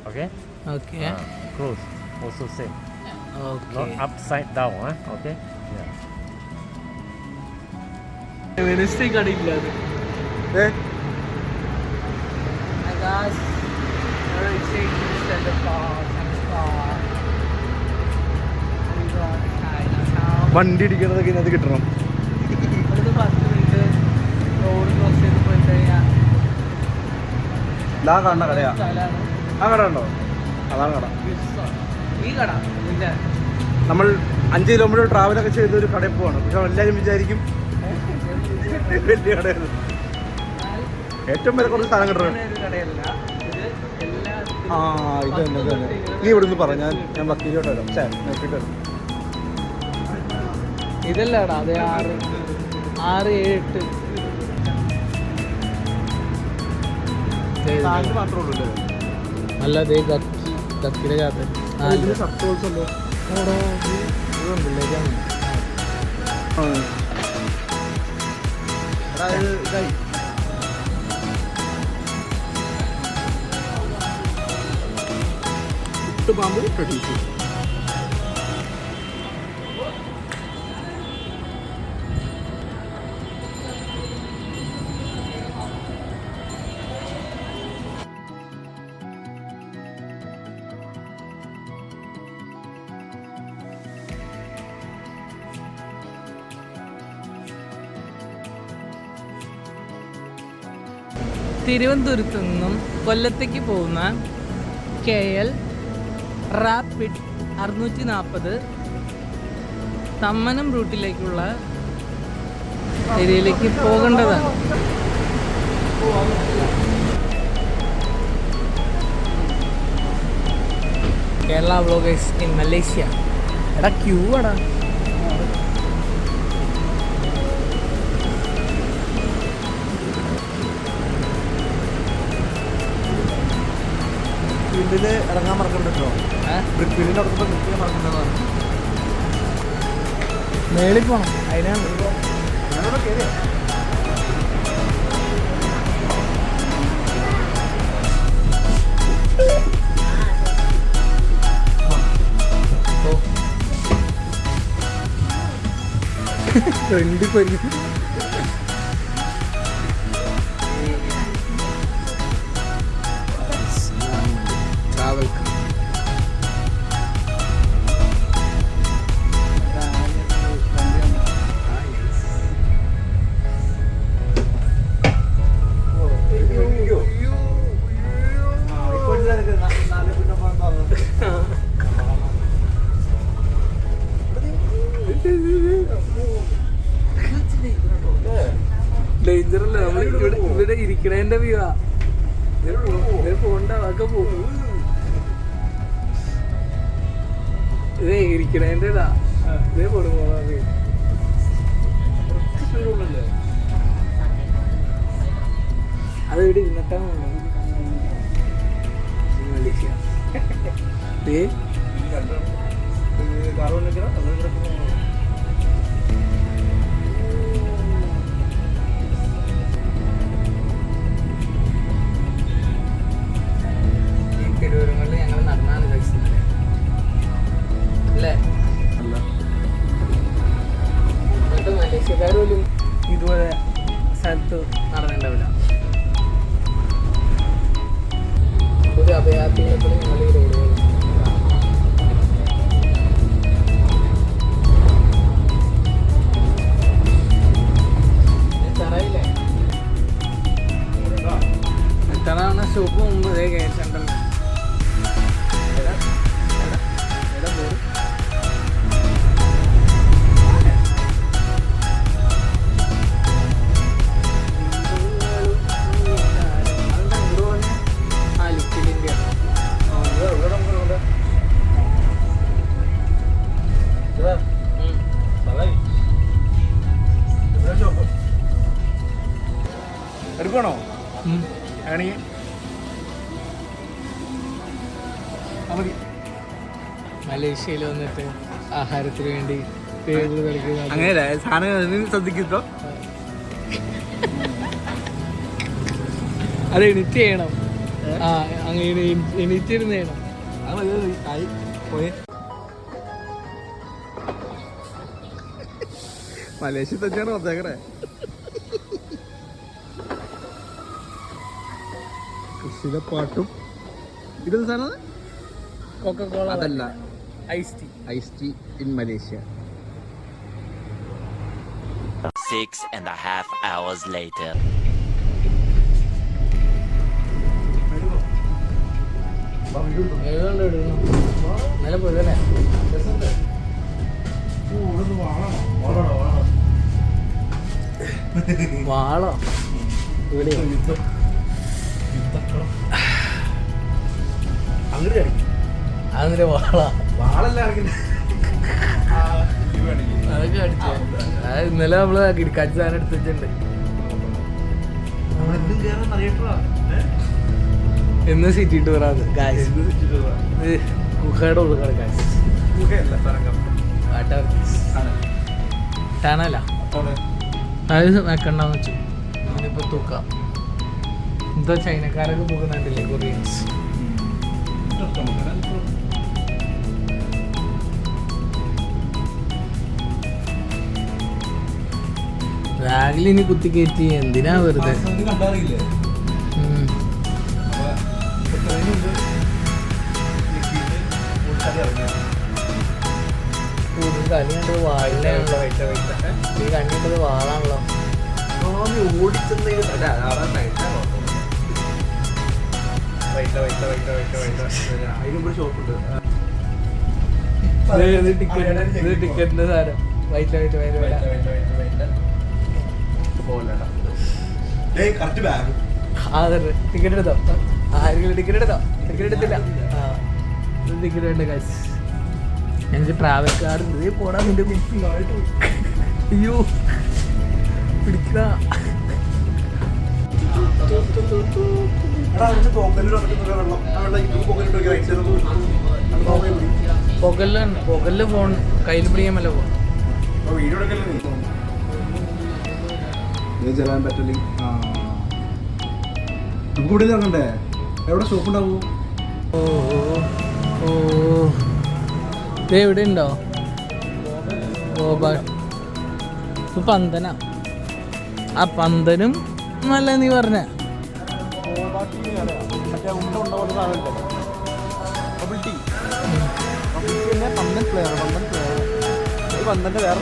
Okay. Okay. Close. Also same. Okay. Not upside down. Okay. Yeah. Wednesday കടയില്ല അത്. വണ്ടി ഇടിക്കണതൊക്കെ ഇതിനകത്ത് കിട്ടണം. ഇവിടുന്ന് 10 മിനിറ്റ് റോഡ് ക്രോസ് ചെയ്ത് പോയി കഴിഞ്ഞാൽ കാണുന്ന കടയാ. സ്ഥലമാണ്. ആ കട ഉണ്ടോ? അതാണ് കട. ഈ കട ഇതിന്റെ നമ്മൾ 5 കിലോമീറ്റർ ട്രാവലൊക്കെ ചെയ്ത് ഒരു കടയിൽ പോവാണ്. പക്ഷെ എല്ലാവരും വിചാരിക്കും വലിയ കടയാണ്. ഏറ്റവും വില കുറച്ച് സാധനം കിട്ടണം. കടയല്ല ഇത്. എല്ലാ ഇത് തന്നെ. നീ ഇവിടെ നിന്ന് പറ, ഞാൻ വക്കീലോട്ട് വരാം. നോക്കിയിട്ട് വരാം. ഇതല്ലടാ അതെ 6, 7, 8 മാത്രമേ ഉള്ളൂ. അല്ല അതേ കക്കിലെ ജാത്ത സപ്പോൾസല്ലോ ഇതായി പാമ്പ് കടിച്ചു. തിരുവനന്തപുരത്ത് നിന്നും കൊല്ലത്തേക്ക് പോകുന്ന KL റാപ്പിഡ് 640 തമ്മനം റൂട്ടിലേക്കുള്ള ഏരിയയിലേക്ക് പോകേണ്ടതാണ്. Kerala vloggers in Malaysia. എടാ ക്യൂ എടാ. ഫീൽഡില് ഇറങ്ങാൻ മറക്കണ്ടോ? ഫീൽഡിന്റെ അടുത്ത് നിൽക്കാൻ മറക്കണ്ടതാണ്. മേളിൽ പോകണം, അതിനാണ്. ഞാനിവിടെ കയറിയാ. ഫ്രണ്ടിൽ ഡേഞ്ചറല്ല. നമ്മൾ ഇവിടെ ഇരിക്കണേന്റെ വ്യൂവാ. പോണ്ട ഒക്കെ പോകും. ഇതേ ഇരിക്കണേന്റെ ഇതാ. ഇതേ പോണു പോണ അത് ഇവിടെ ഇരുന്നിട്ടാ മലേഷ്യ. തിരുവനന്തപുരങ്ങളിൽ ഞങ്ങൾ നടന്നാണ് കഴിച്ചത് അല്ലേ? എന്നിട്ട് മലേഷ്യക്കാർ പോലും ഇതുപോലെ സ്ഥലത്ത് നടന്നിട്ടുണ്ടാവില്ല. ഒരു അഭയാർത്ഥികളെപ്പോലും ഞങ്ങൾ ഈ റോഡുകൾ തറയില്ലേ? എത്താണ് ഷോപ്പ് മുമ്പ് ഇതേ കേട്ടിട്ടുണ്ടല്ലോ. എടുക്കണോ? ആണെങ്കിൽ മലേഷ്യയിൽ വന്നിട്ട് ആഹാരത്തിന് വേണ്ടി പേരുകൾ കളിക്കുക. അങ്ങനെ സാധനം ശ്രദ്ധിക്കോ? അത് എഡിറ്റ് ചെയ്യണം. അങ്ങനെ എണീറ്റിരുന്നേണം. മലേഷ്യ തന്നെയാണ് വന്നേക്കണേ. കൃഷിയിലെ പാട്ടും ഇതെന്ത് സാധനം? കൊക്കക്കോള അതല്ല, ice tea. Ice tea in Malaysia. 6.5 hours later. ഇന്നലെ പോയതല്ലേ? വാളോ ഇവിടെ അങ്ങനെ അതിന്റെ വാള വാളല്ല അതൊക്കെ അടിച്ചു. അത് ഇന്നലെ നമ്മള് കിടക്കാച്ച സാധനം എടുത്ത് വെച്ചിട്ടുണ്ട്. എന്ന് സിറ്റി ടൂറാണ് ഗുഹയുടെ ഉള്ളിൽ കാശ് ടണല അത് വെക്കണ്ടെന്ന് വെച്ചു. അതിനിപ്പോ തൂക്കാം. എന്തോ ചൈനക്കാരൊക്കെ പോകുന്നുണ്ടല്ലേ, കൊറിയൻസ്. ബാഗിൽ ഇനി കുത്തി കയറ്റി എന്തിനാ വെറുതെ. കളി കണ്ടത് വാളിലാണല്ലോ. ഈ കണ്ടിട്ടത് വാളാണല്ലോ. ടിക്കറ്റിന്റെ സാധനം വൈറ്റ് ടിക്കറ്റ് എടുത്തോ? ആരെങ്കിലും ടിക്കറ്റ് എടുത്തോ? ടിക്കറ്റ് എടുത്തില്ല. ടിക്കറ്റ് വേണ്ട കാശ്. ഞങ്ങൾക്ക് ട്രാവൽ കാർഡ് ഇതേ പോടാ. നിന്റെ കുപ്പി അയ്യോ പിടിക്ക. പൊകലില് ഫോൺ കയ്യിൽ പിടിക്കാൻ വല്ല പോ. ചെല്ലാൻ പറ്റില്ല. നമുക്ക് ഇവിടെ ഇറങ്ങണ്ടേ? എവിടെ ഷോപ്പ് ഉണ്ടാവൂ? എവിടെ ഉണ്ടോ? പന്തന. ആ പന്തനും നല്ല നീ പറഞ്ഞ പന്തന്റെ വേറെ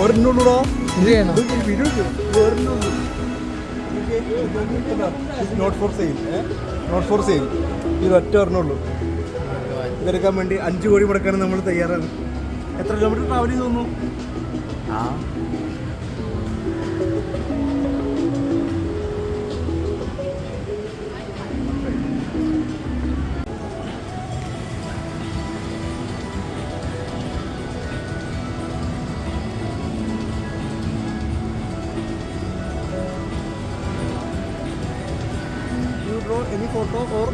ഒരെണ്ണുള്ളൂടോ. ഇത് ചെയ്യണം. Not for sale, not for sale. ഇത് ഒറ്റ ഒരെണ്ണുള്ളൂ. ഇതെടുക്കാൻ വേണ്ടി 5 കോടി മുടക്കാൻ നമ്മൾ തയ്യാറാണ്. എത്ര കിലോമീറ്റർ ട്രാവൽ ചെയ്ത് തോന്നുന്നു? Any photo or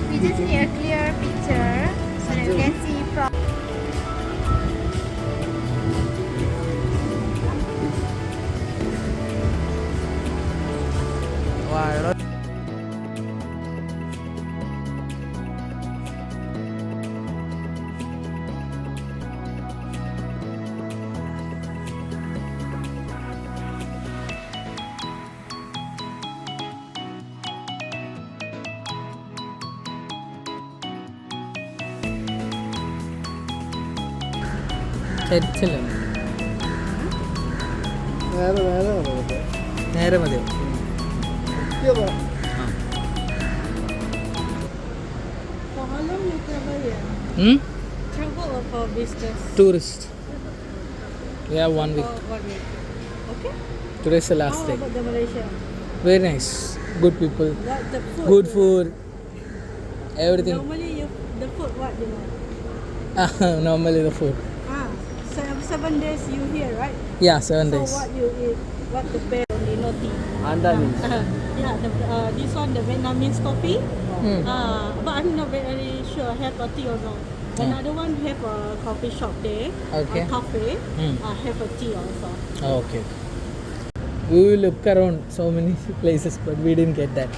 we just need a clear picture so that you can see from. ചരിച്ചല്ലോ. നേരെ മതിയോ? For how long you travel here? Travel or for business? Tourist. Yeah, 1 week. For 1 week. Okay. Today's the last How day. about the Malaysia? Very nice. Good people. What the food? Good food. Everything. Normally the food what you know? Normally the food. 7 days you here, right? Yeah, 7 So days. what you eat? What to pair only no tea. Andanese. Yeah, this one the Vietnamese coffee. Hmm. But I'm not very sure have a tea or not. Another one have a coffee shop there. Okay. A cafe. Hmm. Have a tea also. Okay. We will look around so many places, but we didn't get that.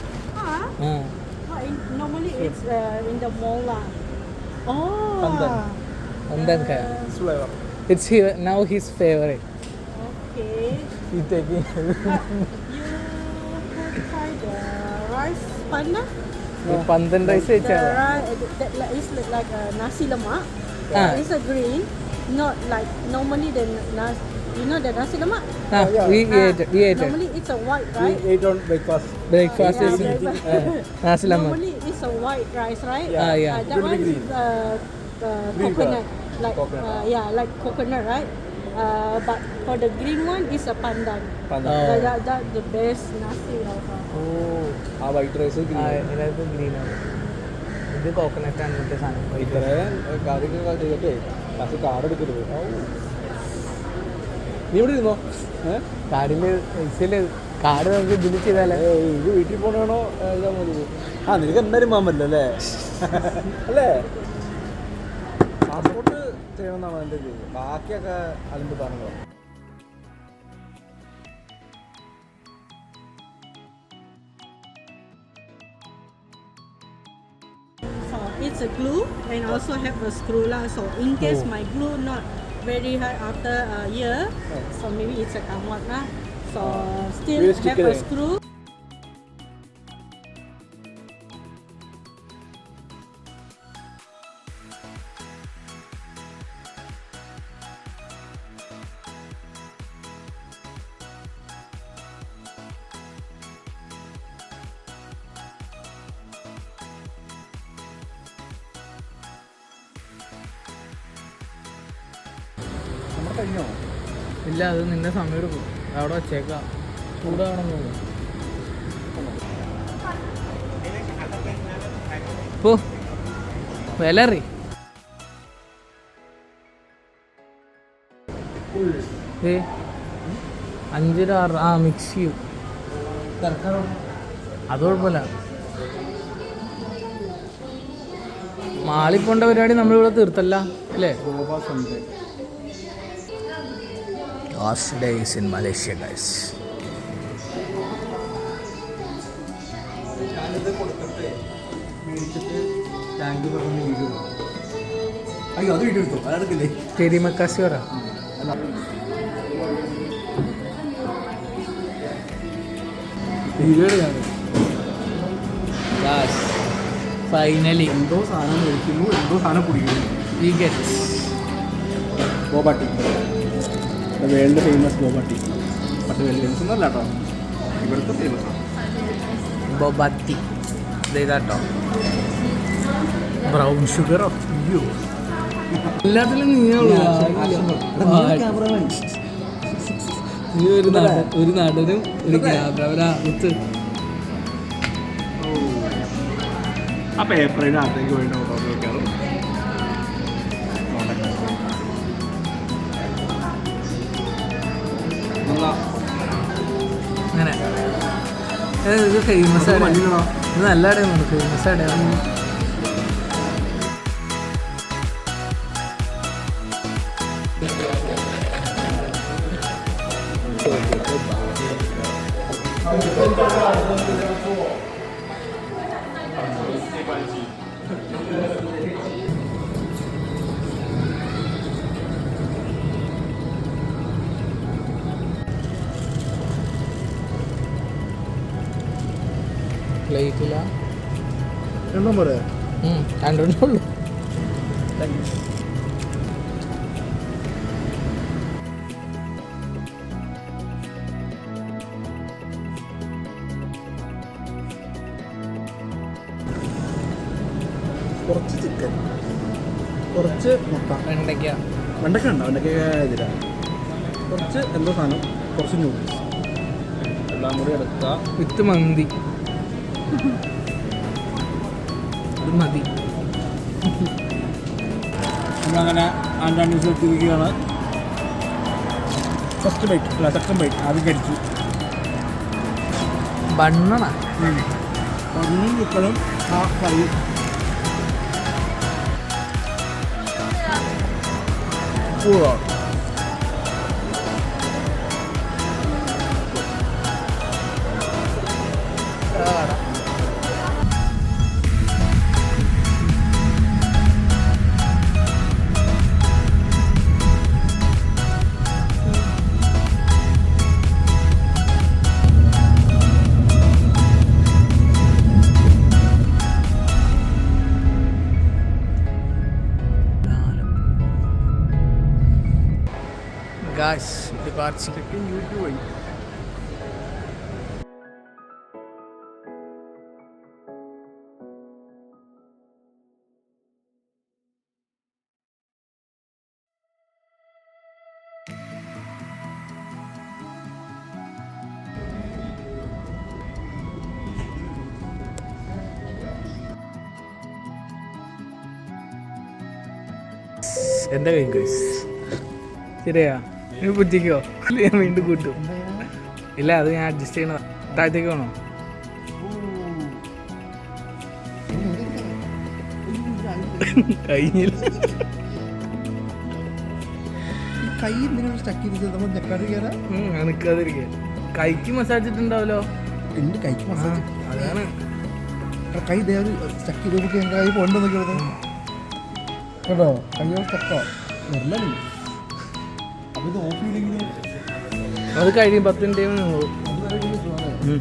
Normally it's in the mall lah. Oh. And then Flavor. it's here now his favorite. Okay. He taking. You could try the rice panda. Pandan rice The വെച്ചാ that is like a nasi lemak. Ah. It's a green, not like normally the you know the nasi lemak. we ate it. Normally it's a white, We right? ate on breakfast. Breakfast Yeah, is breakfast. nasi lemak. Normally it's a white rice, right? Yeah. Yeah. That Will be one green. is Green coconut, like Coconut. yeah, like coconut, right? But for the green one is a pandan. Panda. Oh. That the best nasi also. ആ white rice ഇതിനകത്ത് green ആണ് ഇത് coconut ആണ് മറ്റേ സാധനം ഇത്രയും കാര്യങ്ങൾ ചെയ്തിട്ടേ പക്ഷെ കാർഡ് എടുക്കരുത് നീ ഇവിടെ ഇരുന്നോ കാർഡില് പൈസയില് കാർഡ് നമുക്ക് ഇതിൽ ചെയ്താലേ ഇത് വീട്ടിൽ പോകണോ ഇതാ മതി നിനക്ക് എന്തായാലും പോകാൻ പറ്റില്ല അല്ലേ അല്ലേ പാസ്പോർട്ട് ചെയ്യണമെന്നാണ് എൻ്റെ ഇത് ബാക്കിയൊക്കെ അതിൻ്റെ സാധനങ്ങളാണ് So it's a glue and also have a screw lah. So in case my glue not very hard after a year, so maybe it's a kamwat lah. So still We'll stick have it a in. screw. നമ്മുടെ കഴിഞ്ഞോ ഇല്ല അത് നിന്റെ സമയം എടുക്കും അവിടെ വെച്ചേക്കാം ചൂടാവണമെന്ന് പോ വില അറിയ ഏ 5 6 ആ മിക്സ് ചെയ്യും അത് കുഴപ്പമില്ല മാളിൽ പോണ്ട പരിപാടി നമ്മളിവിടെ തീർത്തല്ല അല്ലേ Last days in Malaysia, guys. അയ്യോ അത് വീട്ടിൽ എടുത്തു അതെടുക്കില്ലേ Terima kasih orang. Yes. Finally, എന്തോ സാധനം കഴിക്കുന്നു എന്തോ സാധനം കുടിക്കുന്നു we get boba tea world famous boba tea പക്ഷേ വെല്ലിയൻസ് ഒന്നല്ല കേട്ടോ ഇവിടുത്തെ ഫേമസ് ആണ് boba tea. ഇതാട്ടോ ബ്രൗൺ ഷുഗറോ അയ്യോ എല്ലാത്തിലും നീയുള്ളൂ നീ ഒരു നടനും ഒരു ക്യാമറ ഒത്ത് ആ പേപ്പറിന് അകത്തേക്ക് വേണ്ടി ഓട്ടോ വെക്കാറും അങ്ങനെ ഇത് ഫേമസ് ആണ് ഇത് നല്ല അടയാണ് ഫേമസ് അടയാണ് പ്ലേറ്റില്ല രണ്ടും പോരെ രണ്ടെണ്ണേ ഉള്ളൂ കുറച്ച് ചിക്കൻ കുറച്ച് മുട്ട വെണ്ടയ്ക്ക വെണ്ടയ്ക്ക ഉണ്ടോ വെണ്ടയ്ക്ക ഇതില്ല കുറച്ച് എന്തോ സാധനം കുറച്ച് നൂഡിൽസ് എല്ലാം കൂടി എടുക്കുക വിത്ത് മന്തി ഇത് മതി നമ്മളങ്ങനെ ആൻഡാൻഡീസ് എത്തിയിരിക്കുകയാണ് ഫസ്റ്റ് ബൈറ്റ് അല്ല സെക്കൻഡ് ബൈറ്റ് ആദ്യം കഴിച്ചു. ബണ്ണണ ഒന്നും ചിക്കനും ആ കറി പൂവോ ഗായ്സ് ഡിപ്പാർച്ചർ യൂട്യൂബ് വഴി എന്താ കഴിയും ഗൈസ് ശരിയാ നീ പുറ്റിക്കോ ഞാൻ വീണ്ടും കൂട്ടും ഇല്ല അത് ഞാൻ അഡ്ജസ്റ്റ് ചെയ്യണതാ താഴത്തേക്ക് വേണോ കഴിഞ്ഞില്ല കൈ എന്തിനാണ് സ്റ്റക്ക് ചെയ്ത് നമ്മൾ ഞെക്കാതിരിക്കാനാ നിൽക്കാതിരിക്കുക കൈക്ക് മസാജ് ഇട്ടുണ്ടാവല്ലോ എൻ്റെ കൈക്ക് മസാജ് അതാണ് കൈ ഇതേപോലെ സ്റ്റക്ക് ചെയ്ത് നമുക്ക് എൻ്റെ കൈ പോകണ്ടോ നോക്കിയത് കേട്ടോ കയ്യോ സ്റ്റക്കോ നല്ല അപ്പോൾ ഇത് ഓഫ് ചെയ്തെങ്കിൽ അത് കഴിയും 10 മിനിറ്റ് നിന്നു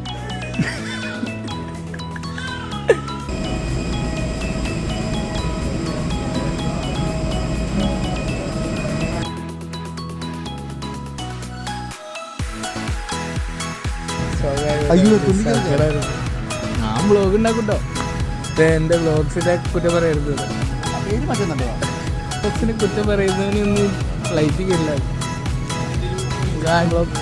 അയ്യോ ഞാൻ ബ്ലോഗ് ഉണ്ടാക്കൂട്ടോ എൻ്റെ ബ്ലോഗ്സിൻ്റെ കുറ്റം പറയരുത് പേര് മാറ്റുന്നുണ്ടോ ബ്ലോഗ്സിനെ കുറ്റം പറയുന്നതിനൊന്നും ഫ്ലൈറ്റ് കിട്ടില്ല ബ്ലോഗ്